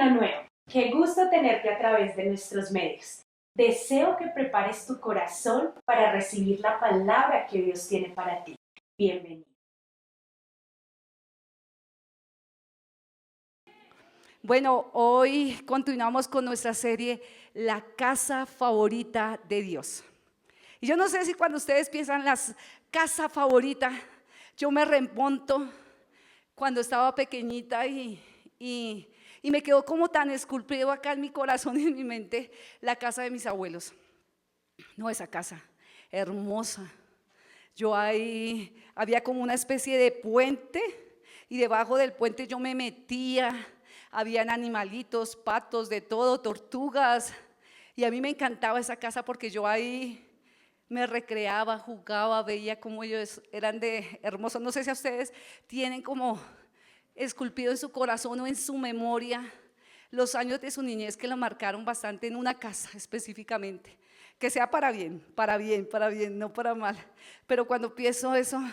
año nuevo. Qué gusto tenerte a través de nuestros medios. Deseo que prepares tu corazón para recibir la palabra que Dios tiene para ti. Bienvenido. Bueno, hoy continuamos con nuestra serie La casa favorita de Dios. Y yo no sé si cuando ustedes piensan la casa favorita, yo me remonto cuando estaba pequeñita y me quedó como tan esculpido acá en mi corazón y en mi mente la casa de mis abuelos. No, esa casa hermosa. Yo ahí había como una especie de puente y debajo del puente yo me metía. Habían animalitos, patos, de todo, tortugas. Y a mí me encantaba esa casa porque yo ahí me recreaba, jugaba, veía cómo ellos eran de hermosos. No sé si a ustedes tienen como esculpido en su corazón o en su memoria los años de su niñez que lo marcaron bastante en una casa específicamente. Que sea para bien, para bien, para bien, no para mal. Pero cuando pienso eso,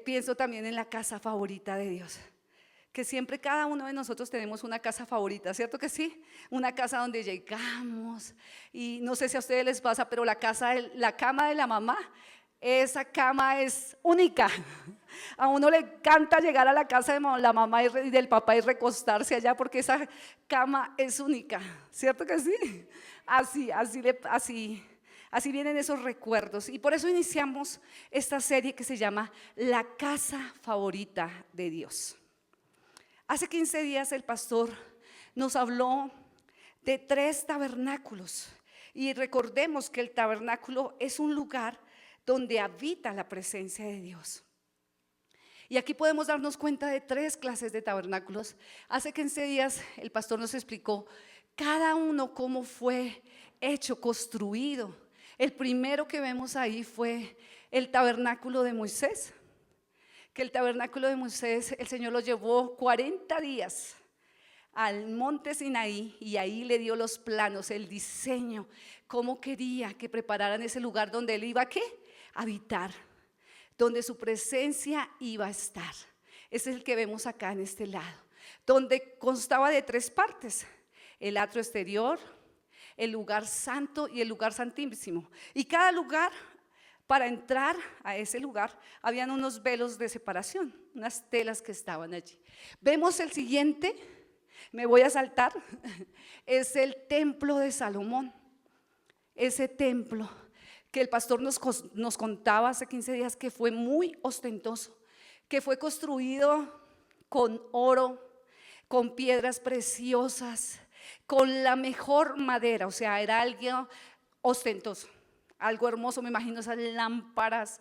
pienso también en la casa favorita de Dios. Que siempre cada uno de nosotros tenemos una casa favorita, ¿cierto que sí? Una casa donde llegamos y no sé si a ustedes les pasa, pero la cama de la mamá, esa cama es única. A uno le encanta llegar a la casa de la mamá y del papá y recostarse allá porque esa cama es única, ¿cierto que sí? Así vienen esos recuerdos y por eso iniciamos esta serie que se llama La casa favorita de Dios. Hace 15 días el pastor nos habló de 3 tabernáculos y recordemos que el tabernáculo es un lugar donde habita la presencia de Dios. Y aquí podemos darnos cuenta de 3 clases de tabernáculos. Hace 15 días el pastor nos explicó cada uno cómo fue hecho, construido. El primero que vemos ahí fue el tabernáculo de Moisés. Que el tabernáculo de Moisés, el Señor lo llevó 40 días al monte Sinaí y ahí le dio los planos, el diseño, cómo quería que prepararan ese lugar donde él iba a ¿qué? Habitar, donde su presencia iba a estar. Ese es el que vemos acá en este lado, donde constaba de 3 partes, el atrio exterior, el lugar santo y el lugar santísimo. Y cada lugar, para entrar a ese lugar, habían unos velos de separación, unas telas que estaban allí. Vemos el siguiente, me voy a saltar, es el templo de Salomón. Ese templo que el pastor nos contaba hace 15 días que fue muy ostentoso, que fue construido con oro, con piedras preciosas, con la mejor madera, o sea, era algo ostentoso. Algo hermoso, me imagino esas lámparas,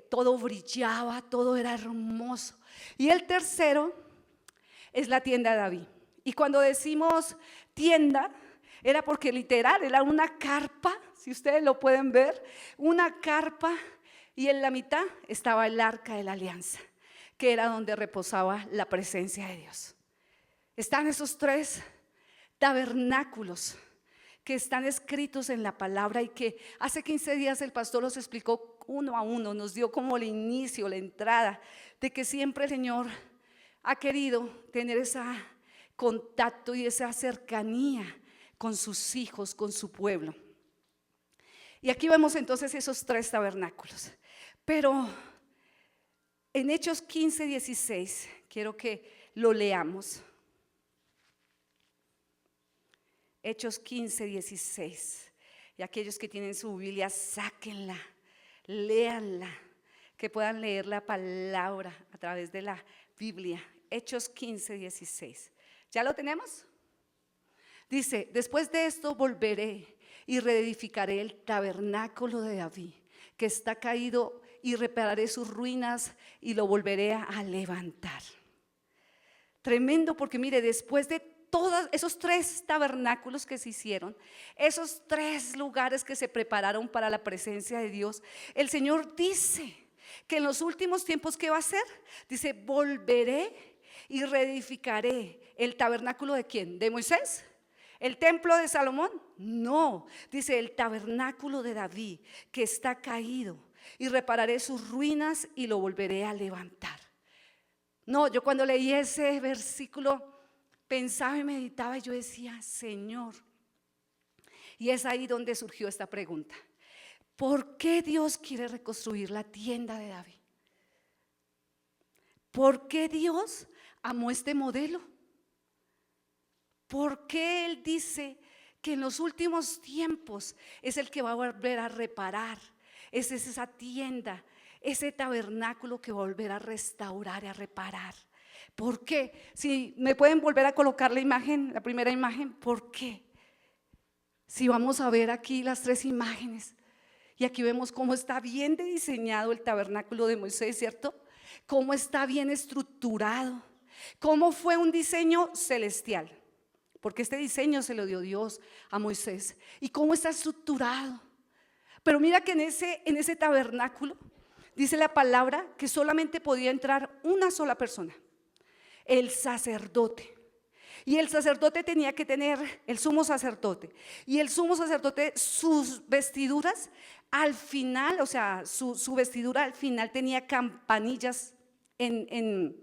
todo brillaba, todo era hermoso. Y el tercero es la tienda de David. Y cuando decimos tienda, era porque literal, era una carpa, si ustedes lo pueden ver, una carpa y en la mitad estaba el arca de la alianza, que era donde reposaba la presencia de Dios. Están esos 3 tabernáculos que están escritos en la palabra y que hace 15 días el pastor los explicó uno a uno, nos dio como el inicio, la entrada, de que siempre el Señor ha querido tener ese contacto y esa cercanía con sus hijos, con su pueblo. Y aquí vemos entonces esos 3 tabernáculos. Pero en Hechos 15:16, quiero que lo leamos. Hechos 15:16. Y aquellos que tienen su Biblia, sáquenla, léanla, que puedan leer la palabra a través de la Biblia. Hechos 15:16. ¿Ya lo tenemos? Dice, después de esto volveré y reedificaré el tabernáculo de David, que está caído, y repararé sus ruinas y lo volveré a levantar. Tremendo, porque mire, después de todos esos 3 tabernáculos que se hicieron, esos 3 lugares que se prepararon para la presencia de Dios, el Señor dice que en los últimos tiempos, ¿qué va a hacer? Dice, volveré y reedificaré el tabernáculo ¿de quién? ¿De Moisés? ¿El templo de Salomón? No, dice el tabernáculo de David, que está caído, y repararé sus ruinas y lo volveré a levantar. No, yo cuando leí ese versículo pensaba y meditaba y yo decía, Señor, y es ahí donde surgió esta pregunta. ¿Por qué Dios quiere reconstruir la tienda de David? ¿Por qué Dios amó este modelo? ¿Por qué Él dice que en los últimos tiempos es el que va a volver a reparar? Es esa tienda, ese tabernáculo que va a volver a restaurar y a reparar. ¿Por qué? Si me pueden volver a colocar la imagen, la primera imagen, ¿por qué? Si vamos a ver aquí las tres imágenes, y aquí vemos cómo está bien diseñado el tabernáculo de Moisés, ¿cierto? Cómo está bien estructurado, cómo fue un diseño celestial, porque este diseño se lo dio Dios a Moisés, y cómo está estructurado. Pero mira que en ese tabernáculo dice la palabra que solamente podía entrar una sola persona, el sacerdote. Y el sacerdote tenía que tener, el sumo sacerdote, y el sumo sacerdote, sus vestiduras al final, o sea, su vestidura al final tenía campanillas en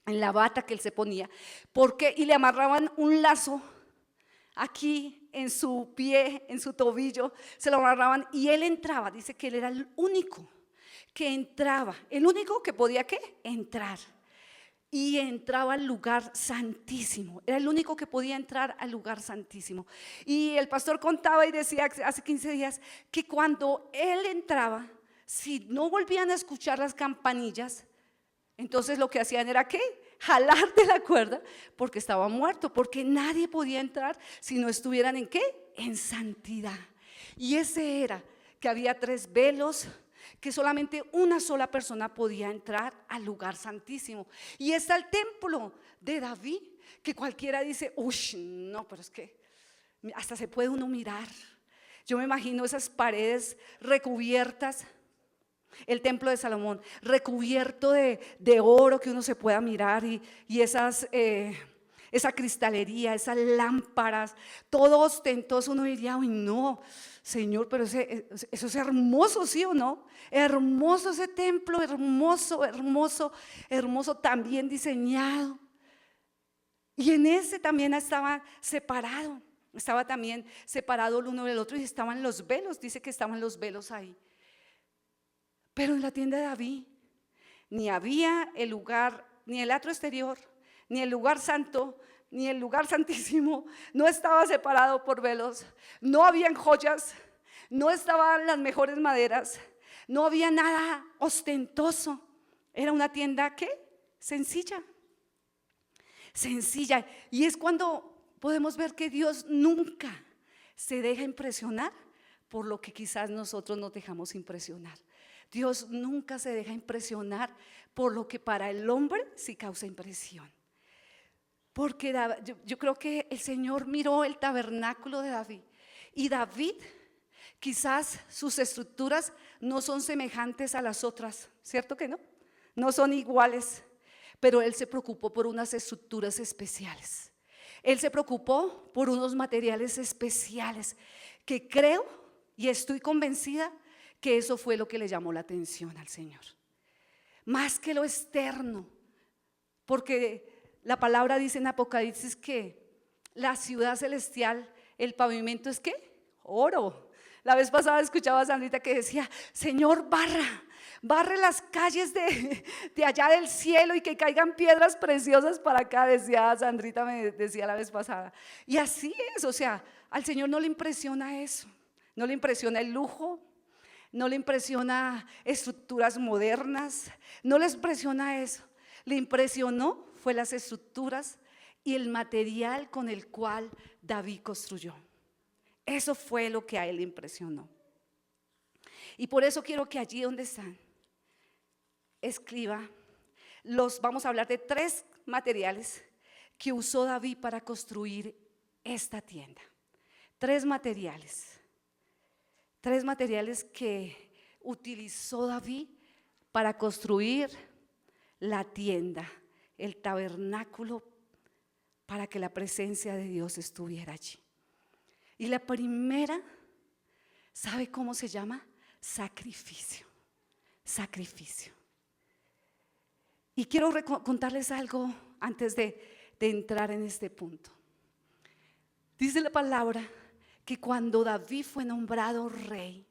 la bata que él se ponía, porque, y le amarraban un lazo aquí en su pie, en su tobillo, se lo amarraban y él entraba. Dice que él era el único que entraba, el único que podía ¿qué? Entrar. Y entraba al lugar santísimo, era el único que podía entrar al lugar santísimo. Y el pastor contaba y decía hace 15 días que cuando él entraba, si no volvían a escuchar las campanillas, entonces lo que hacían era ¿qué? Jalar de la cuerda, porque estaba muerto, porque nadie podía entrar si no estuvieran ¿en qué? En santidad. Y ese era que había 3 velos, que solamente una sola persona podía entrar al lugar santísimo. Y está el templo de David, que cualquiera dice, uy, no, pero es que hasta se puede uno mirar. Yo me imagino esas paredes recubiertas, el templo de Salomón, recubierto de oro que uno se pueda mirar y esa cristalería, esas lámparas, todo ostentoso. Uno diría, uy, no, Señor, pero eso es hermoso, ¿sí o no? Hermoso ese templo, hermoso, hermoso, hermoso, también diseñado. Y en ese también estaba también separado el uno del otro, y estaban los velos, dice que estaban los velos ahí. Pero en la tienda de David ni había el lugar, ni el atrio exterior, ni el lugar santo, ni el lugar santísimo, no estaba separado por velos, no habían joyas, no estaban las mejores maderas, no había nada ostentoso. Era una tienda ¿qué? Sencilla. Y es cuando podemos ver que Dios nunca se deja impresionar por lo que quizás nosotros nos dejamos impresionar. Dios nunca se deja impresionar por lo que para el hombre sí causa impresión. Porque yo creo que el Señor miró el tabernáculo de David, y David, quizás sus estructuras no son semejantes a las otras, ¿cierto que no? No son iguales, pero él se preocupó por unas estructuras especiales. Él se preocupó por unos materiales especiales que creo y estoy convencida que eso fue lo que le llamó la atención al Señor. Más que lo externo, porque la palabra dice en Apocalipsis que la ciudad celestial, el pavimento es ¿qué? Oro. La vez pasada escuchaba a Sandrita que decía, Señor, barre las calles de allá del cielo y que caigan piedras preciosas para acá, decía Sandrita, me decía la vez pasada. Y así es, o sea, al Señor no le impresiona eso, no le impresiona el lujo, no le impresiona estructuras modernas, no le impresiona eso. Le impresionó fue las estructuras y el material con el cual David construyó. Eso fue lo que a él le impresionó. Y por eso quiero que allí donde están, escriba vamos a hablar de 3 materiales que usó David para construir esta tienda. 3 materiales que utilizó David para construir la tienda, el tabernáculo, para que la presencia de Dios estuviera allí. Y la primera, ¿sabe cómo se llama? Sacrificio. Y quiero contarles algo antes de de entrar en este punto. Dice la palabra que cuando David fue nombrado rey,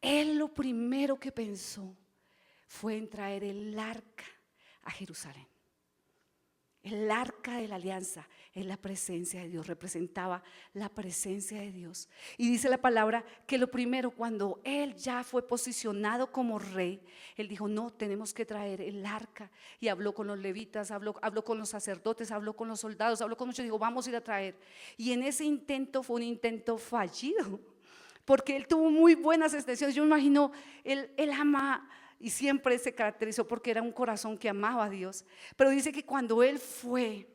él lo primero que pensó fue en traer el arca a Jerusalén. El arca de la alianza es la presencia de Dios, representaba la presencia de Dios. Y dice la palabra que lo primero, cuando él ya fue posicionado como rey, él dijo: no, tenemos que traer el arca. Y habló con los levitas, habló con los sacerdotes, habló con los soldados, habló con muchos, dijo: vamos a ir a traer. Y en ese intento fue un intento fallido, porque él tuvo muy buenas extensiones. Yo me imagino, él ama, y siempre se caracterizó porque era un corazón que amaba a Dios. Pero dice que cuando él fue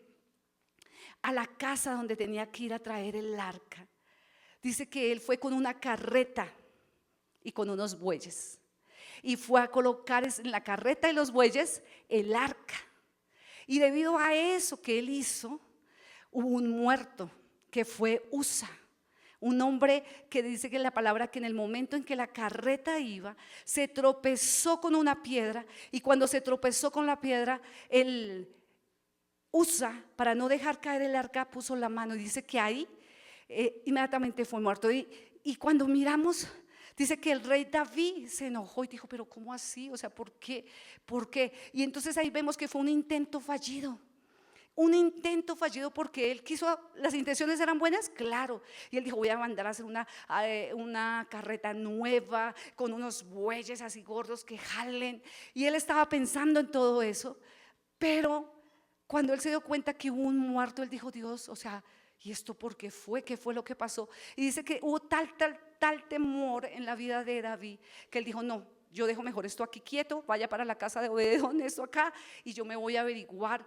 a la casa donde tenía que ir a traer el arca, dice que él fue con una carreta y con unos bueyes, y fue a colocar en la carreta y los bueyes el arca. Y debido a eso que él hizo, hubo un muerto que fue Usa, un hombre que dice que la palabra que en el momento en que la carreta iba, se tropezó con una piedra, y cuando se tropezó con la piedra, el Usa, para no dejar caer el arca, puso la mano, y dice que ahí inmediatamente fue muerto. Y cuando miramos, dice que el rey David se enojó y dijo: pero ¿cómo así? O sea, ¿por qué? ¿Por qué? Y entonces ahí vemos que fue un intento fallido. Un intento fallido porque él quiso, las intenciones eran buenas, claro, y él dijo: voy a mandar a hacer una carreta nueva con unos bueyes así gordos que jalen. Y él estaba pensando en todo eso, pero cuando él se dio cuenta que hubo un muerto, él dijo: Dios, o sea, ¿y esto por qué fue? ¿Qué fue lo que pasó? Y dice que hubo tal temor en la vida de David que él dijo: no, yo dejo mejor esto aquí quieto, vaya para la casa de Obededón, esto acá, y yo me voy a averiguar,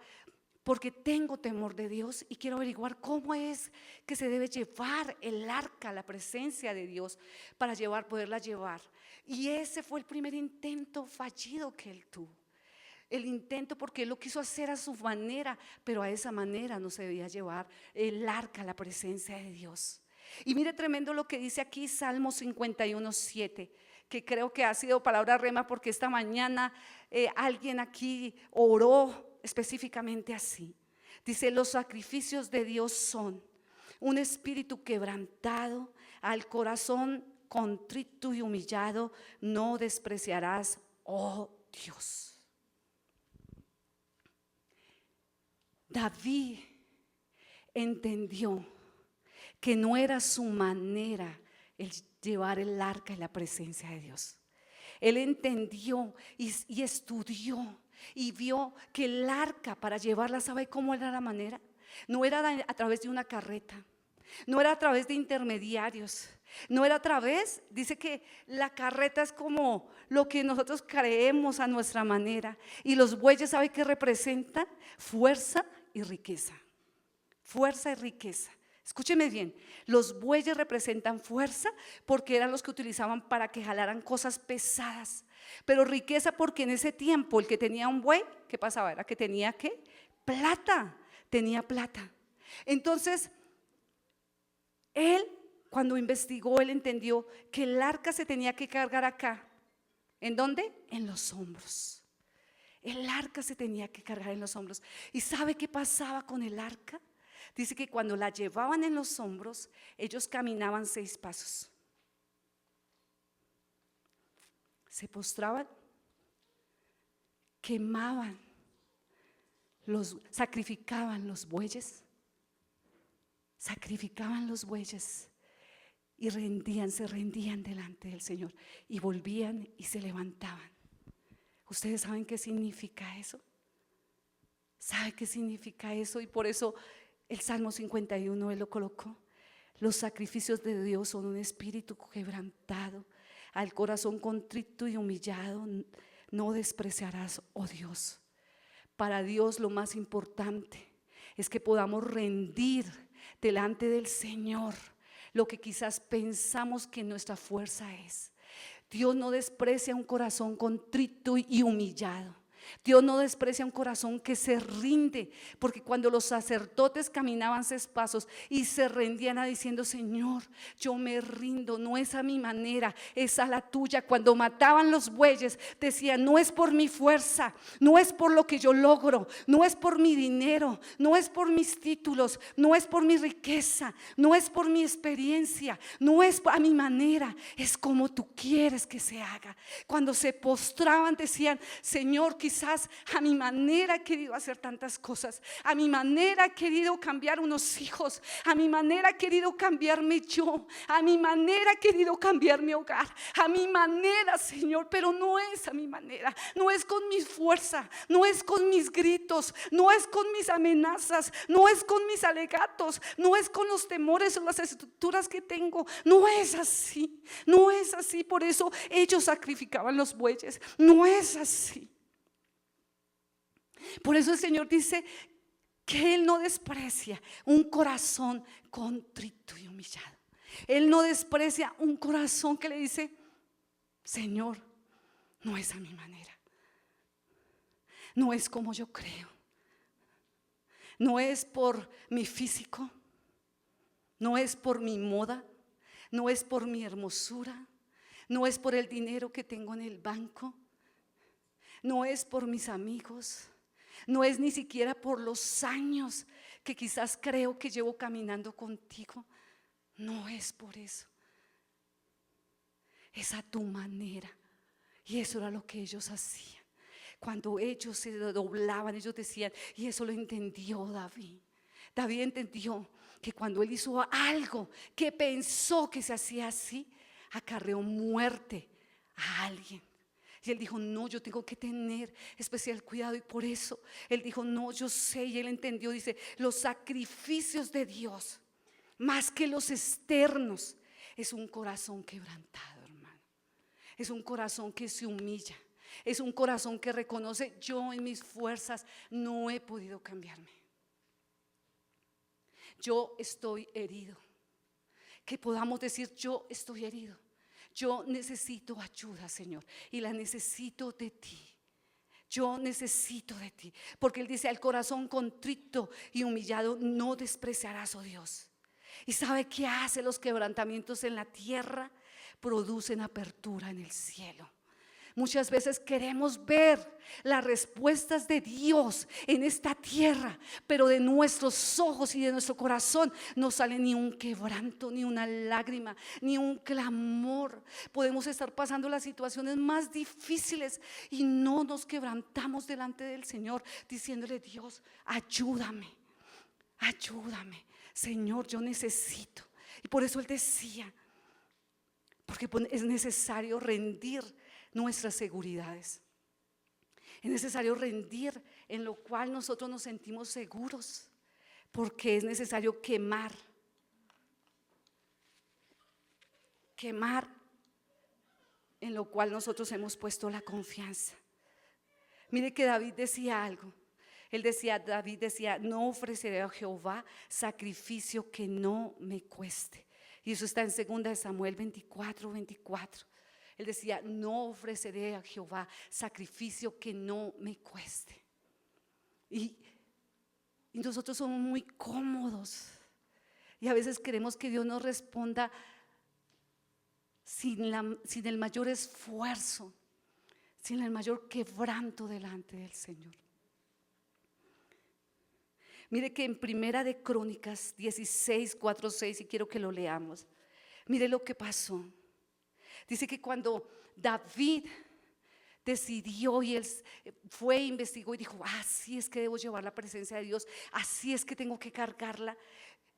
porque tengo temor de Dios y quiero averiguar cómo es que se debe llevar el arca, la presencia de Dios, para poderla llevar. Y ese fue el primer intento fallido que él tuvo. El intento, porque él lo quiso hacer a su manera, pero a esa manera no se debía llevar el arca, la presencia de Dios. Y mire, tremendo lo que dice aquí Salmo 51:7, que creo que ha sido palabra rema, porque esta mañana alguien aquí oró específicamente así. Dice: los sacrificios de Dios son un espíritu quebrantado, al corazón contrito y humillado no despreciarás, oh Dios. David entendió que no era su manera el llevar el arca en la presencia de Dios. Él entendió y estudió y vio que el arca, para llevarla, ¿sabe cómo era la manera? No era a través de una carreta, no era a través de intermediarios, no era a través, dice que la carreta es como lo que nosotros creemos a nuestra manera, y los bueyes, ¿sabe qué representan? Fuerza y riqueza. Fuerza y riqueza. Escúcheme bien, los bueyes representan fuerza porque eran los que utilizaban para que jalaran cosas pesadas, pero riqueza porque en ese tiempo el que tenía un buey, ¿qué pasaba? Era que tenía ¿qué? Plata, tenía plata. Entonces, él, cuando investigó, él entendió que el arca se tenía que cargar acá. ¿En dónde? En los hombros. El arca se tenía que cargar en los hombros. ¿Y sabe qué pasaba con el arca? Dice que cuando la llevaban en los hombros, ellos caminaban 6 pasos. Se postraban, quemaban, sacrificaban los bueyes y se rendían delante del Señor, y volvían y se levantaban. ¿Ustedes saben qué significa eso? ¿Sabe qué significa eso? Y por eso el Salmo 51 él lo colocó: los sacrificios de Dios son un espíritu quebrantado, al corazón contrito y humillado no despreciarás, oh Dios. Para Dios lo más importante es que podamos rendir delante del Señor lo que quizás pensamos que nuestra fuerza es. Dios no desprecia un corazón contrito y humillado. Dios no desprecia un corazón que se rinde, porque cuando los sacerdotes caminaban 6 pasos y se rendían diciendo: Señor, yo me rindo, no es a mi manera, es a la tuya. Cuando mataban los bueyes decían: no es por mi fuerza, no es por lo que yo logro, no es por mi dinero, no es por mis títulos, no es por mi riqueza, no es por mi experiencia, no es a mi manera, es como tú quieres que se haga. Cuando se postraban decían: Señor, quizás a mi manera he querido hacer tantas cosas, a mi manera he querido cambiar unos hijos, a mi manera he querido cambiarme yo, a mi manera he querido cambiar mi hogar, a mi manera, Señor, pero no es a mi manera, no es con mi fuerza, no es con mis gritos, no es con mis amenazas, no es con mis alegatos, no es con los temores o las estructuras que tengo, no es así, no es así. Por eso ellos sacrificaban los bueyes, no es así. Por eso el Señor dice que Él no desprecia un corazón contrito y humillado. Él no desprecia un corazón que le dice: Señor, no es a mi manera, no es como yo creo, no es por mi físico, no es por mi moda, no es por mi hermosura, no es por el dinero que tengo en el banco, no es por mis amigos, no es ni siquiera por los años que quizás creo que llevo caminando contigo. No es por eso, es a tu manera. Y eso era lo que ellos hacían. Cuando ellos se doblaban, ellos decían, y eso lo entendió David. David entendió que cuando él hizo algo que pensó que se hacía así, acarreó muerte a alguien. Y él dijo: no, yo tengo que tener especial cuidado. Y por eso él dijo: no, yo sé. Y él entendió, dice: los sacrificios de Dios, más que los externos, es un corazón quebrantado, hermano. Es un corazón que se humilla. Es un corazón que reconoce: yo en mis fuerzas no he podido cambiarme. Yo estoy herido. Que podamos decir: yo estoy herido. Yo necesito ayuda, Señor, y la necesito de ti. Yo necesito de ti. Porque Él dice: al corazón contrito y humillado no despreciarás, oh Dios. ¿Y sabe qué hace? Los quebrantamientos en la tierra producen apertura en el cielo. Muchas veces queremos ver las respuestas de Dios en esta tierra, pero de nuestros ojos y de nuestro corazón no sale ni un quebranto, ni una lágrima, ni un clamor. Podemos estar pasando las situaciones más difíciles y no nos quebrantamos delante del Señor, diciéndole: Dios, ayúdame, ayúdame, Señor, yo necesito. Y por eso Él decía, porque es necesario rendir nuestras seguridades. Es necesario rendir en lo cual nosotros nos sentimos seguros, porque es necesario quemar en lo cual nosotros hemos puesto la confianza. Mire que David decía algo. David decía: no ofreceré a Jehová sacrificio que no me cueste. Y eso está en 2 Samuel 24:24. Él decía: no ofreceré a Jehová sacrificio que no me cueste. Y nosotros somos muy cómodos. Y a veces queremos que Dios nos responda sin el mayor esfuerzo, sin el mayor quebranto delante del Señor. Mire que en Primera de Crónicas 16, 4, 6, y quiero que lo leamos. Mire lo que pasó. Dice que cuando David decidió y él fue, investigó y dijo: así es que debo llevar la presencia de Dios, así es que tengo que cargarla.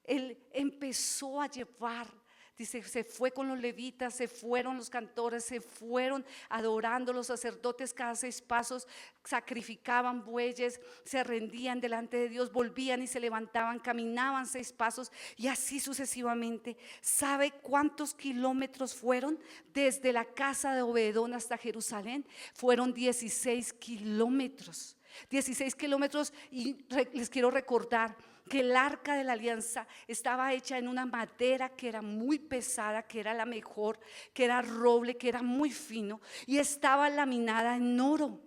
Él empezó a llevar, dice, se fue con los levitas, se fueron los cantores, se fueron adorando los sacerdotes. Cada 6 pasos sacrificaban bueyes, se rendían delante de Dios, volvían y se levantaban, caminaban 6 pasos y así sucesivamente. ¿Sabe cuántos kilómetros fueron? Desde la casa de Obededón hasta Jerusalén fueron 16 kilómetros. 16 kilómetros. Y les quiero recordar que el arca de la alianza estaba hecha en una madera que era muy pesada, que era la mejor, que era roble, que era muy fino, y estaba laminada en oro.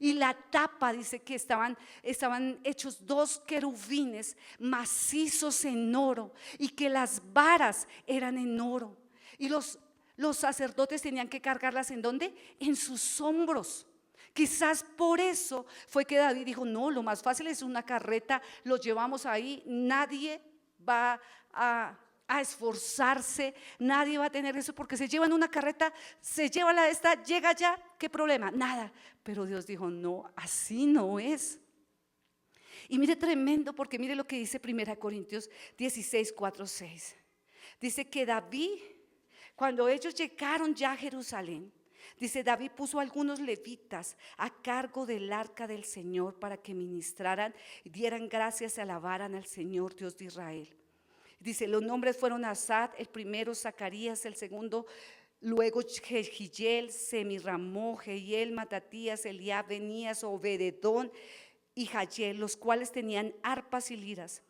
Y la tapa dice que estaban hechos 2 querubines macizos en oro y que las varas eran en oro. Y los sacerdotes tenían que cargarlas ¿en dónde? En sus hombros. Quizás por eso fue que David dijo, no, lo más fácil es una carreta, los llevamos ahí, nadie va a esforzarse, nadie va a tener eso porque se llevan una carreta, se lleva la de esta, llega ya, ¿qué problema? Nada. Pero Dios dijo, no, así no es. Y mire tremendo, porque mire lo que dice 1 Corintios 16, 4, 6. Dice que David, cuando ellos llegaron ya a Jerusalén, dice, David puso a algunos levitas a cargo del arca del Señor para que ministraran, dieran gracias y alabaran al Señor Dios de Israel. Dice, los nombres fueron Asad, el primero Zacarías, el segundo, luego Jehiel, Semiramó, Jehiel, Matatías, Eliab, Benías, Obededón y Jayel, los cuales tenían arpas y liras.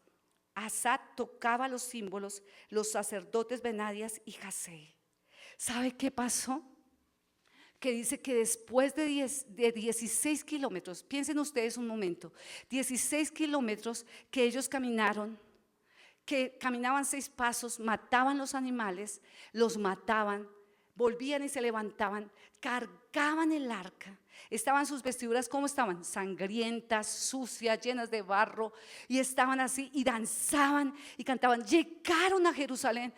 Asad tocaba los símbolos, los sacerdotes Benadías y Jasei. ¿Sabe qué pasó? Que dice que después de 16 kilómetros, piensen ustedes un momento, 16 kilómetros que ellos caminaron, que caminaban 6 pasos, mataban los animales, los mataban, volvían y se levantaban, cargaban el arca, estaban sus vestiduras, ¿cómo estaban? Sangrientas, sucias, llenas de barro, y estaban así y danzaban y cantaban. Llegaron a Jerusalén.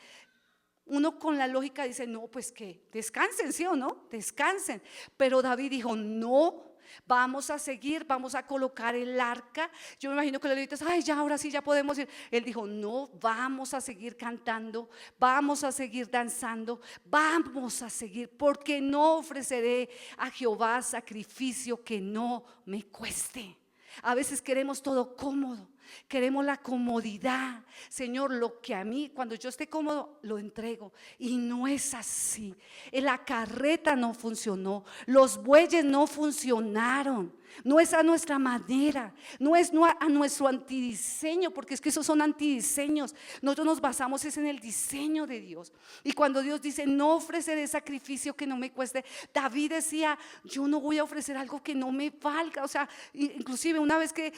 Uno con la lógica dice, no, pues que descansen, ¿sí o no? Descansen. Pero David dijo, no, vamos a seguir, vamos a colocar el arca. Yo me imagino que los levitas, ay, ya, ahora sí, ya podemos ir. Él dijo, no, vamos a seguir cantando, vamos a seguir danzando, vamos a seguir, porque no ofreceré a Jehová sacrificio que no me cueste. A veces queremos todo cómodo, queremos la comodidad. Señor, lo que a mí, cuando yo esté cómodo, lo entrego. Y no es así. La carreta no funcionó, los bueyes no funcionaron. No es a nuestra manera, no es a nuestro antidiseño, porque es que esos son antidiseños. Nosotros nos basamos es en el diseño de Dios. Y cuando Dios dice, no ofreceré sacrificio que no me cueste, David decía, yo no voy a ofrecer algo que no me valga. O sea, inclusive una vez que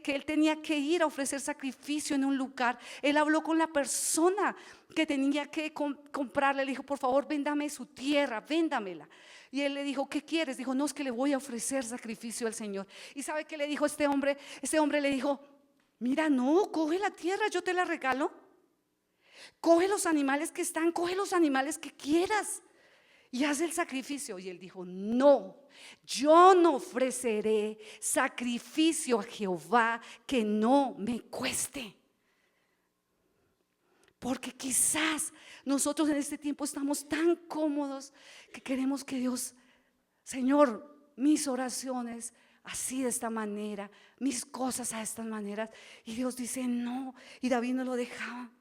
él tenía que ir a ofrecer sacrificio en un lugar, él habló con la persona que tenía que comprarle. Le dijo, por favor, véndame su tierra, véndamela. Y él le dijo, ¿qué quieres? Dijo, no, es que le voy a ofrecer sacrificio al Señor. ¿Y sabe qué le dijo este hombre? Este hombre le dijo, mira, no, coge la tierra, yo te la regalo. Coge los animales que están, coge los animales que quieras y haz el sacrificio. Y él dijo, no, yo no ofreceré sacrificio a Jehová que no me cueste. Porque quizás nosotros en este tiempo estamos tan cómodos que queremos que Dios, Señor, mis oraciones así de esta manera, mis cosas a estas maneras. Y Dios dice no, y David no lo dejaba.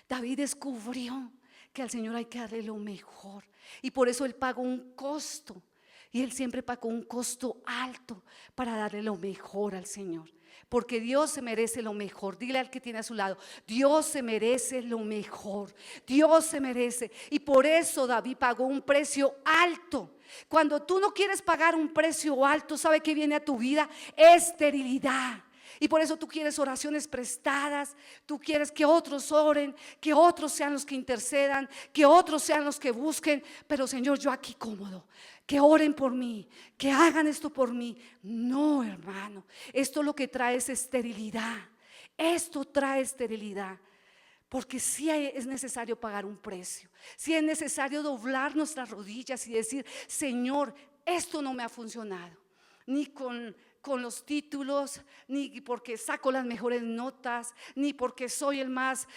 David descubrió que al Señor hay que darle lo mejor, y por eso él pagó un costo. Y él siempre pagó un costo alto para darle lo mejor al Señor, porque Dios se merece lo mejor. Dile al que tiene a su lado, Dios se merece lo mejor, Dios se merece. Y por eso David pagó un precio alto. Cuando tú no quieres pagar un precio alto, ¿sabe qué viene a tu vida? Esterilidad. Y por eso tú quieres oraciones prestadas, tú quieres que otros oren, que otros sean los que intercedan, que otros sean los que busquen. Pero Señor, yo aquí cómodo, que oren por mí, que hagan esto por mí. No, hermano, esto lo que trae es esterilidad. Esto trae esterilidad. Porque sí es necesario pagar un precio, sí es necesario doblar nuestras rodillas y decir, Señor, esto no me ha funcionado, ni con los títulos, ni porque saco las mejores notas, ni porque soy el más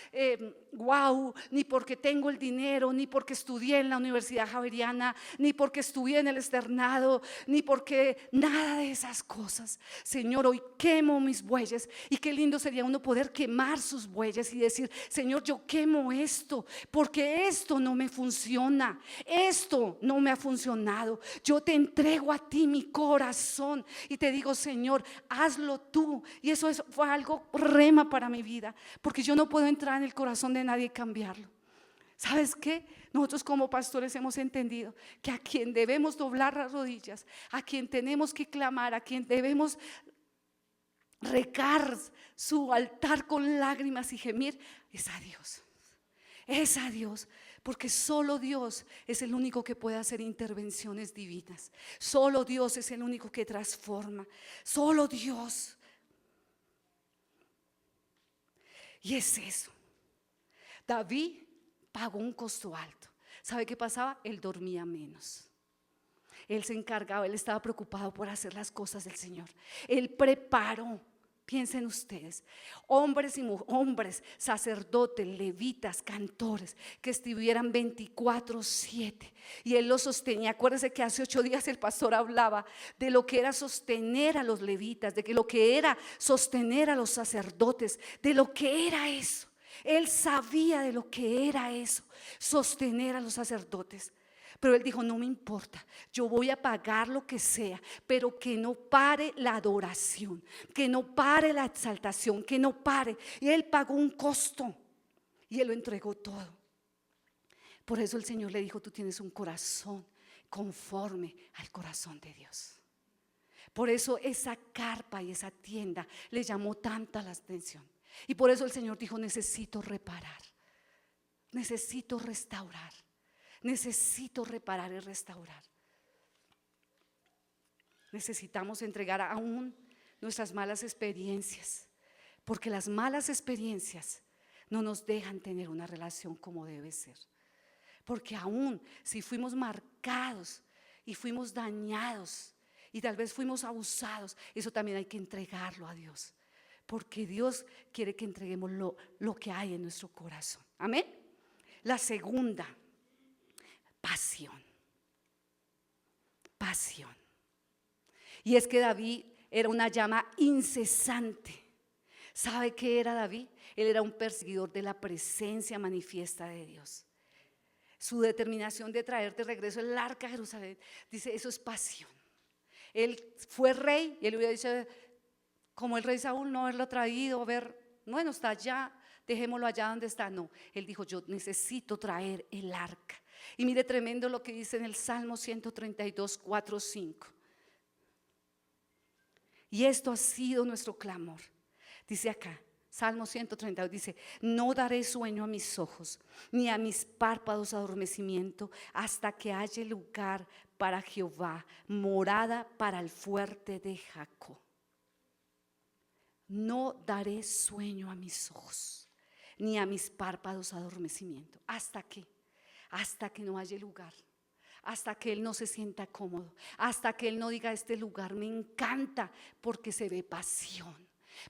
wow, ni porque tengo el dinero, ni porque estudié en la Universidad Javeriana, ni porque estudié en el externado, ni porque nada de esas cosas. Señor, hoy quemo mis bueyes. Y qué lindo sería uno poder quemar sus bueyes y decir, Señor, yo quemo esto porque esto no me funciona, esto no me ha funcionado. Yo te entrego a ti mi corazón y te digo, Señor, hazlo tú. Y eso fue algo rema para mi vida, porque yo no puedo entrar en el corazón de nadie y cambiarlo. ¿Sabes qué? Nosotros como pastores hemos entendido que a quien debemos doblar las rodillas, a quien tenemos que clamar, a quien debemos recar su altar con lágrimas y gemir, es a Dios. Es a Dios, porque solo Dios es el único que puede hacer intervenciones divinas. Solo Dios es el único que transforma. Solo Dios. Y es eso. David pagó un costo alto. ¿Sabe qué pasaba? Él dormía menos. Él se encargaba, él estaba preocupado por hacer las cosas del Señor. Él preparó. Piensen ustedes, hombres y hombres, sacerdotes, levitas, cantores, que estuvieran 24/7 y él los sostenía. Acuérdense que hace 8 días el pastor hablaba de lo que era sostener a los levitas, de que lo que era sostener a los sacerdotes, de lo que era eso. Él sabía de lo que era eso, sostener a los sacerdotes. Pero él dijo, no me importa, yo voy a pagar lo que sea, pero que no pare la adoración, que no pare la exaltación, que no pare. Y él pagó un costo y él lo entregó todo. Por eso el Señor le dijo, tú tienes un corazón conforme al corazón de Dios. Por eso esa carpa y esa tienda le llamó tanta la atención. Y por eso el Señor dijo, necesito reparar, necesito restaurar. Necesito reparar y restaurar. Necesitamos entregar aún nuestras malas experiencias, porque las malas experiencias no nos dejan tener una relación como debe ser. Porque aún si fuimos marcados y fuimos dañados y tal vez fuimos abusados, eso también hay que entregarlo a Dios, porque Dios quiere que entreguemos lo que hay en nuestro corazón. Amén. La segunda, pasión. Pasión. Y es que David era una llama incesante. ¿Sabe qué era David? Él era un perseguidor de la presencia manifiesta de Dios. Su determinación de traer de regreso el arca a Jerusalén, dice, eso es pasión. Él fue rey y él hubiera dicho, como el rey Saúl, no haberlo traído, bueno, está allá, dejémoslo allá donde está. No, él dijo, yo necesito traer el arca. Y mire tremendo lo que dice en el Salmo 132, 4, 5. Y esto ha sido nuestro clamor. Dice acá, Salmo 132, dice, no daré sueño a mis ojos, ni a mis párpados adormecimiento, hasta que haya lugar para Jehová, morada para el fuerte de Jacob. No daré sueño a mis ojos, ni a mis párpados adormecimiento. ¿Hasta qué? Hasta que no haya lugar, hasta que él no se sienta cómodo, hasta que él no diga, este lugar me encanta, porque se ve pasión.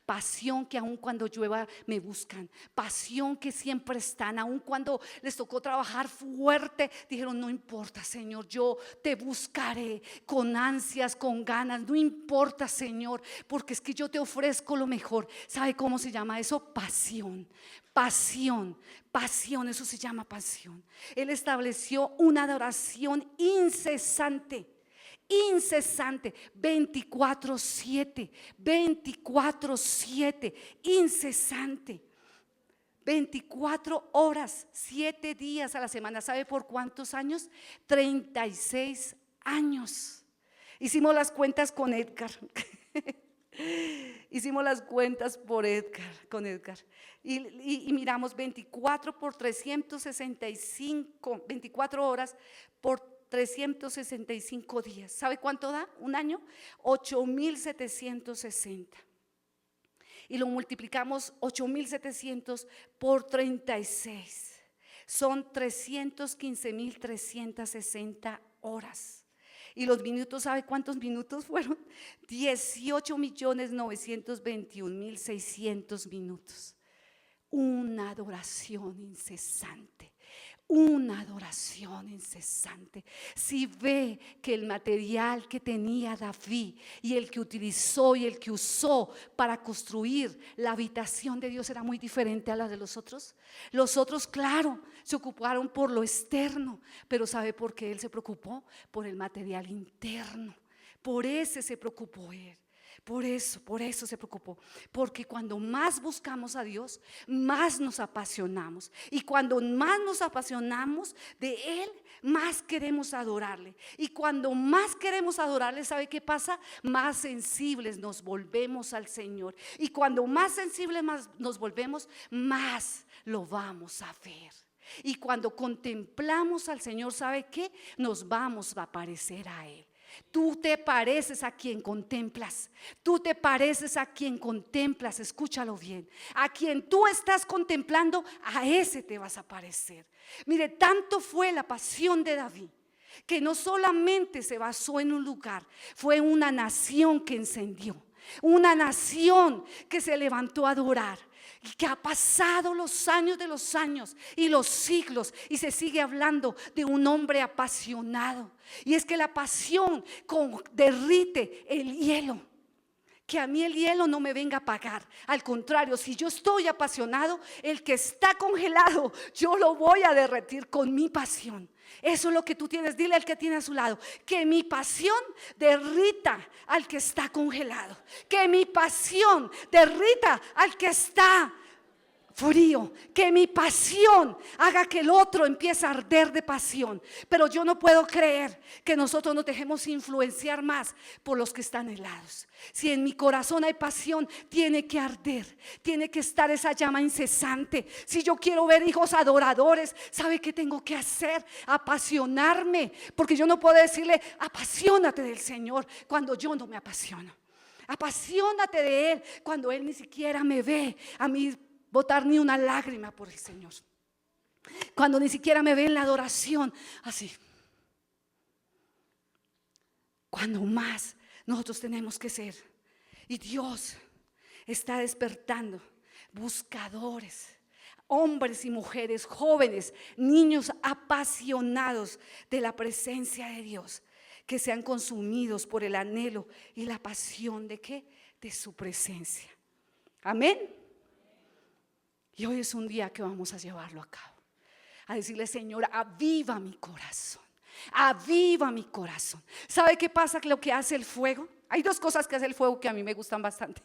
Pasión que aun cuando llueva me buscan, pasión que siempre están, aun cuando les tocó trabajar fuerte, dijeron, no importa, Señor, yo te buscaré con ansias, con ganas, no importa, Señor, porque es que yo te ofrezco lo mejor. ¿Sabe cómo se llama eso? Pasión. Pasión, pasión, eso se llama pasión. Él estableció una adoración incesante, 24/7, 24/7, incesante, 24 horas, 7 días a la semana. ¿Sabe por cuántos años? 36 años. Hicimos las cuentas con Edgar. Hicimos las cuentas con Edgar y miramos 24 por 365, 24 horas por 365 días. ¿Sabe cuánto da un año? 8,760. Y lo multiplicamos 8,700 por 36. Son 315,360 horas. Y los minutos, ¿sabe cuántos minutos fueron? 18,921,600 minutos. Una adoración incesante. Una adoración incesante. Si ve que el material que tenía David y el que utilizó y el que usó para construir la habitación de Dios era muy diferente a la de los otros. Los otros, claro, se ocuparon por lo externo, pero ¿sabe por qué él se preocupó? Por el material interno. Por ese se preocupó él. Por eso se preocupó. Porque cuando más buscamos a Dios, más nos apasionamos. Y cuando más nos apasionamos de Él, más queremos adorarle. Y cuando más queremos adorarle, ¿sabe qué pasa? Más sensibles nos volvemos al Señor. Y cuando más sensibles nos volvemos, más lo vamos a ver. Y cuando contemplamos al Señor, ¿sabe qué? Nos vamos a parecer a Él. Tú te pareces a quien contemplas. Tú te pareces a quien contemplas. Escúchalo bien. A quien tú estás contemplando, a ese te vas a parecer. Mire, tanto fue la pasión de David que no solamente se basó en un lugar, fue una nación que encendió, una nación que se levantó a adorar. Y que ha pasado los años de los años y los siglos y se sigue hablando de un hombre apasionado. Y es que la pasión derrite el hielo. Que a mí el hielo no me venga a apagar. Al contrario, si yo estoy apasionado, el que está congelado, yo lo voy a derretir con mi pasión. Eso es lo que tú tienes. Dile al que tiene a su lado: que mi pasión derrita al que está congelado. Que mi pasión derrita al que está frío. Que mi pasión haga que el otro empiece a arder de pasión. Pero yo no puedo creer que nosotros nos dejemos influenciar más por los que están helados. Si en mi corazón hay pasión, tiene que arder, tiene que estar esa llama incesante. Si yo quiero ver hijos adoradores, ¿sabe qué tengo que hacer? Apasionarme. Porque yo no puedo decirle: apasionate del Señor, cuando yo no me apasiono. Apasionate de Él cuando Él ni siquiera me ve a mí botar ni una lágrima por el Señor. Cuando ni siquiera me ve en la adoración así. Cuando más nosotros tenemos que ser. Y Dios está despertando buscadores, hombres y mujeres, jóvenes, niños apasionados de la presencia de Dios, que sean consumidos por el anhelo y la pasión de ¿qué? De su presencia. Amén. Y hoy es un día que vamos a llevarlo a cabo, a decirle: Señor, aviva mi corazón, aviva mi corazón. ¿Sabe qué pasa? Lo que hace el fuego. Hay dos cosas que hace el fuego que a mí me gustan bastante.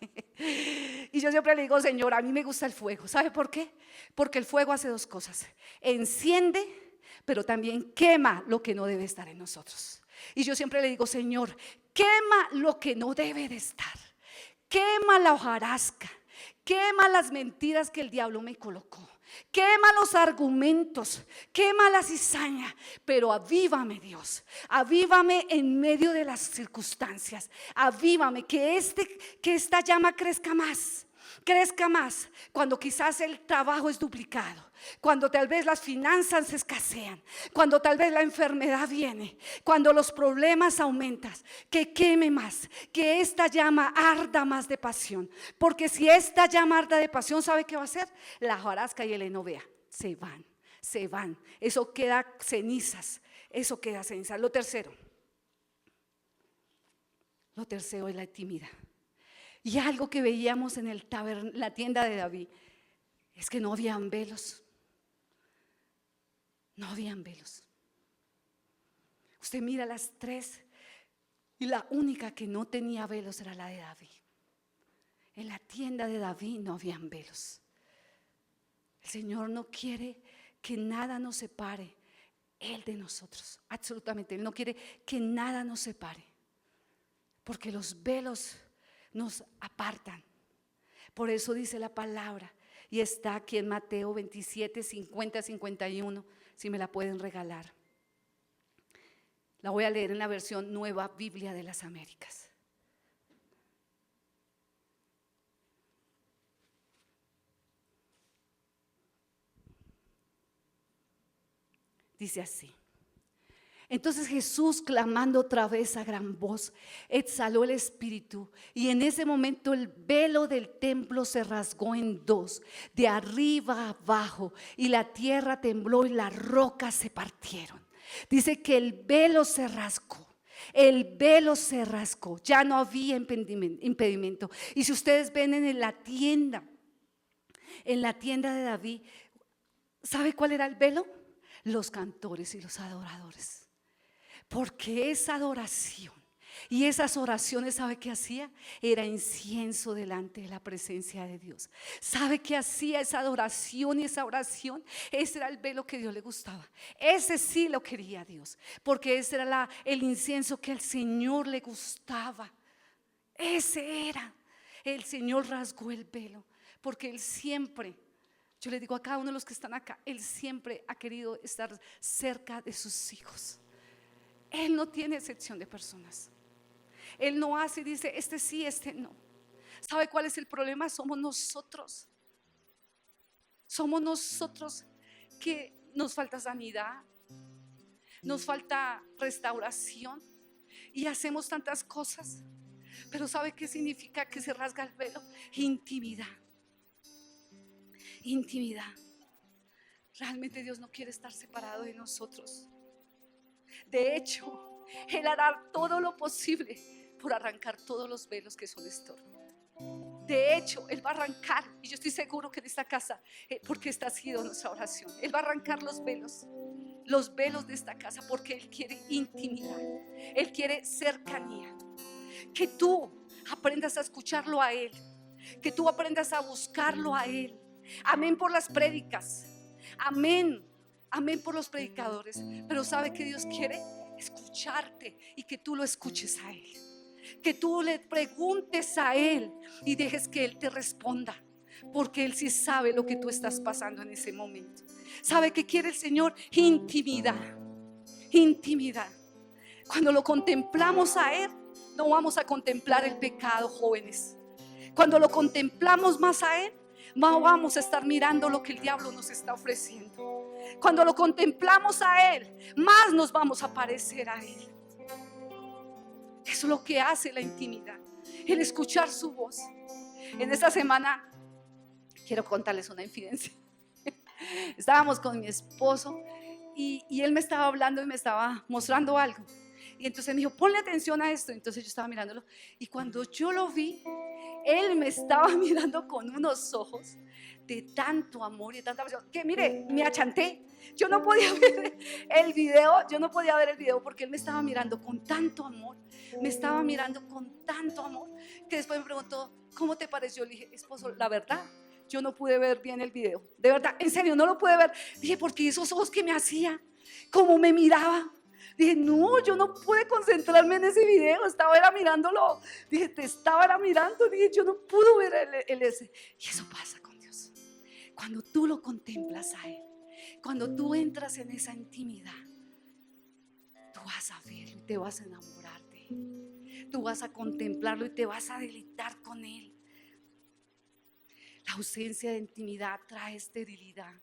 Y yo siempre le digo: Señor, a mí me gusta el fuego. ¿Sabe por qué? Porque el fuego hace dos cosas: enciende, pero también quema lo que no debe estar en nosotros. Y yo siempre le digo: Señor, quema lo que no debe de estar. Quema la hojarasca. Quema las mentiras que el diablo me colocó. Quema los argumentos, quema la cizaña, pero avívame, Dios. Avívame en medio de las circunstancias. Avívame, que esta llama crezca más. Crezca más cuando quizás el trabajo es duplicado, cuando tal vez las finanzas escasean, cuando tal vez la enfermedad viene, cuando los problemas aumentan. Que queme más, que esta llama arda más de pasión. Porque si esta llama arda de pasión, ¿sabe qué va a hacer? La hojarasca y el heno se van. Eso queda cenizas, Lo tercero es la intimidad. Y algo que veíamos en la tienda de David es que no habían velos. No habían velos. Usted mira las tres y la única que no tenía velos era la de David. En la tienda de David no habían velos. El Señor no quiere que nada nos separe Él de nosotros. Absolutamente. Él no quiere que nada nos separe. Porque los velos nos apartan. Por eso dice la palabra, y está aquí en Mateo 27, 50, 51, si me la pueden regalar. La voy a leer en la versión Nueva Biblia de las Américas. Dice así: entonces Jesús, clamando otra vez a gran voz, exhaló el espíritu, y en ese momento el velo del templo se rasgó en dos, de arriba a abajo, y la tierra tembló y las rocas se partieron. Dice que el velo se rasgó. El velo se rasgó, ya no había impedimento. Y si ustedes ven en la tienda de David, ¿sabe cuál era el velo? Los cantores y los adoradores. Porque esa adoración, Y esas oraciones, ¿sabe qué hacía? Era incienso delante de la presencia de Dios. ¿Sabe qué hacía esa adoración y esa oración? Ese era el velo que Dios le gustaba. Ese sí lo quería Dios, porque ese era el incienso que al Señor le gustaba. Ese era. El Señor rasgó el velo, porque Él siempre, yo le digo a cada uno de los que están acá, Él siempre ha querido estar cerca de sus hijos. Él no tiene excepción de personas. Él no hace y dice, este sí, este no. ¿Sabe cuál es el problema? Somos nosotros. Somos nosotros que nos falta sanidad, nos falta restauración y hacemos tantas cosas. Pero ¿sabe qué significa que se rasga el velo? Intimidad. Intimidad. Realmente Dios no quiere estar separado de nosotros. De hecho, Él hará todo lo posible por arrancar todos los velos que son estorbo. De hecho, Él va a arrancar, y yo estoy seguro que en esta casa, porque esta ha sido nuestra oración, Él va a arrancar los velos de esta casa, porque Él quiere intimidad, Él quiere cercanía. Que tú aprendas a escucharlo a Él, que tú aprendas a buscarlo a Él. Amén por las prédicas, amén, amén por los predicadores. Pero ¿sabe que Dios quiere? Escucharte y que tú lo escuches a Él, que tú le preguntes a Él y dejes que Él te responda, porque Él sí sabe lo que tú estás pasando en ese momento. ¿Sabe qué quiere el Señor? Intimidad, intimidad. Cuando lo contemplamos a Él, no vamos a contemplar el pecado, jóvenes. Cuando lo contemplamos más a Él, no vamos a estar mirando lo que el diablo nos está ofreciendo. Cuando lo contemplamos a Él, más nos vamos a parecer a Él. Eso es lo que hace la intimidad, el escuchar su voz. En esta semana quiero contarles una infidencia. Estábamos con mi esposo y él me estaba hablando y me estaba mostrando algo. Y entonces me dijo, ponle atención a esto. Entonces yo estaba mirándolo y cuando yo lo vi, él me estaba mirando con unos ojos de tanto amor y de tanta pasión que mire, me achanté. Yo no podía ver el video, porque él me estaba mirando con tanto amor. Me estaba mirando con tanto amor que después me preguntó, ¿cómo te pareció? Le dije, esposo, la verdad, yo no pude ver bien el video. De verdad, en serio, no lo pude ver. Dije, porque esos ojos que me hacía, como me miraba. Dije, no, yo no pude concentrarme en ese video, estaba era mirándolo. Dije, te estaba era mirando. Dije, yo no pude ver el ese. Y eso pasa con Dios. Cuando tú lo contemplas a Él, cuando tú entras en esa intimidad, tú vas a verlo y te vas a enamorar de Él. Tú vas a contemplarlo y te vas a deleitar con Él. La ausencia de intimidad trae esterilidad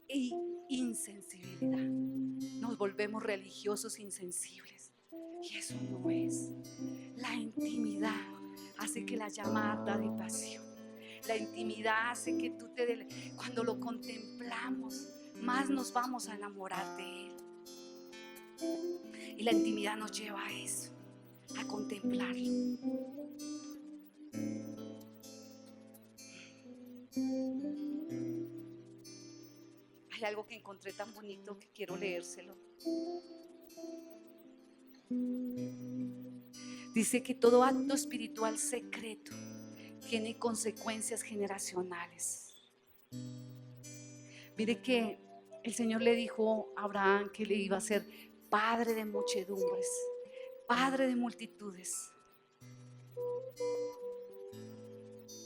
y insensibilidad. Nos volvemos religiosos insensibles y eso no es. La intimidad hace que la llama arda de pasión. La intimidad hace que tú cuando lo contemplamos, más nos vamos a enamorar de Él. Y la intimidad nos lleva a eso, a contemplarlo. Hay algo que encontré tan bonito que quiero leérselo. Dice que todo acto espiritual secreto tiene consecuencias generacionales. Mire que el Señor le dijo a Abraham que le iba a ser padre de muchedumbres, padre de multitudes.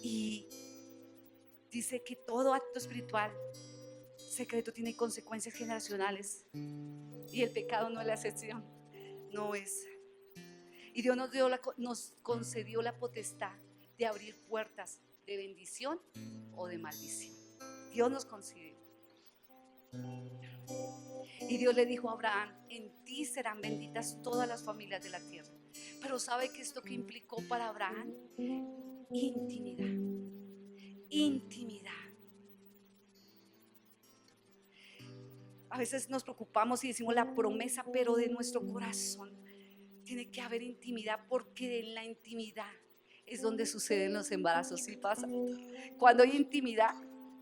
Y dice que todo acto espiritual secreto tiene consecuencias generacionales y el pecado no es la excepción, no es. Y Dios nos concedió la potestad de abrir puertas de bendición o de maldición. Dios nos concedió. Y Dios le dijo a Abraham, en ti serán benditas todas las familias de la tierra. Pero ¿sabe qué esto que implicó para Abraham? Intimidad. Intimidad. A veces nos preocupamos y decimos la promesa, pero de nuestro corazón tiene que haber intimidad, porque en la intimidad es donde suceden los embarazos. ¿Sí pasa? Cuando hay intimidad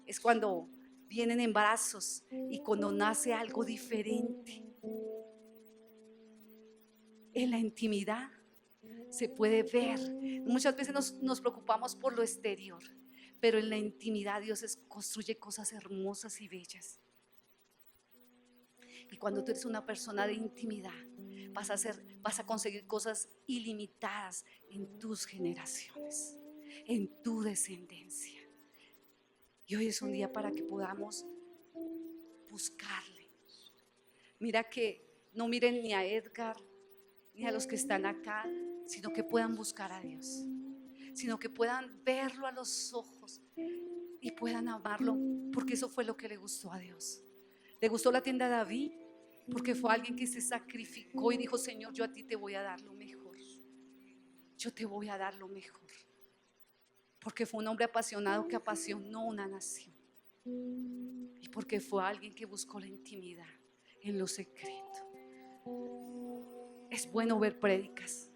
es cuando vienen embarazos y cuando nace algo diferente. En la intimidad se puede ver. Muchas veces nos preocupamos por lo exterior, pero en la intimidad Dios construye cosas hermosas y bellas. Y cuando tú eres una persona de intimidad, vas a conseguir cosas ilimitadas en tus generaciones, en tu descendencia. Y hoy es un día para que podamos buscarle. Mira que no miren ni a Edgar ni a los que están acá, sino que puedan buscar a Dios, sino que puedan verlo a los ojos y puedan amarlo, porque eso fue lo que le gustó a Dios. Le gustó la tienda de David porque fue alguien que se sacrificó y dijo: Señor, yo a ti te voy a dar lo mejor, yo te voy a dar lo mejor, porque fue un hombre apasionado que apasionó una nación, y porque fue alguien que buscó la intimidad en lo secreto. Es bueno ver prédicas,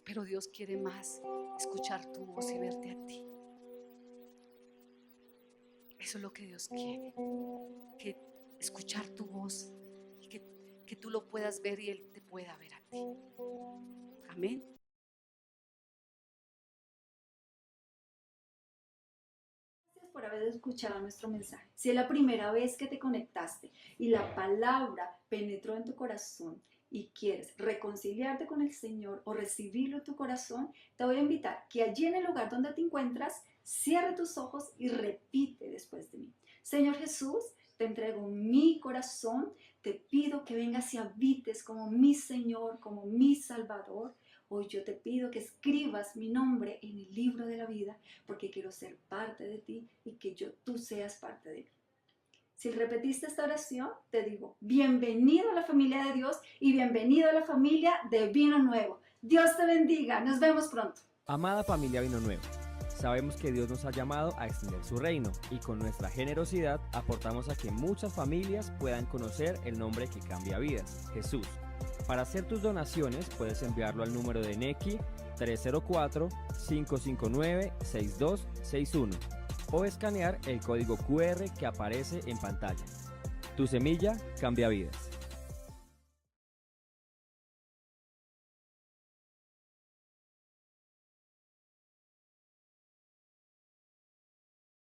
pero Dios quiere más escuchar tu voz y verte a ti. Eso es lo que Dios quiere, que escuchar tu voz y que tú lo puedas ver y Él te pueda ver a ti. Amén. Gracias por haber escuchado nuestro mensaje. Si es la primera vez que te conectaste y la palabra penetró en tu corazón y quieres reconciliarte con el Señor o recibirlo en tu corazón, te voy a invitar que allí en el lugar donde te encuentras, cierre tus ojos y repite después de mí: Señor Jesús, te entrego mi corazón, te pido que vengas y habites como mi Señor, como mi Salvador. Hoy yo te pido que escribas mi nombre en el libro de la vida, porque quiero ser parte de ti y que tú seas parte de mí. Si repetiste esta oración, te digo: bienvenido a la familia de Dios y bienvenido a la familia de Vino Nuevo. Dios te bendiga, nos vemos pronto. Amada familia Vino Nuevo, sabemos que Dios nos ha llamado a extender su reino y con nuestra generosidad aportamos a que muchas familias puedan conocer el nombre que cambia vidas, Jesús. Para hacer tus donaciones puedes enviarlo al número de Nequi 304-559-6261 o escanear el código QR que aparece en pantalla. Tu semilla cambia vidas.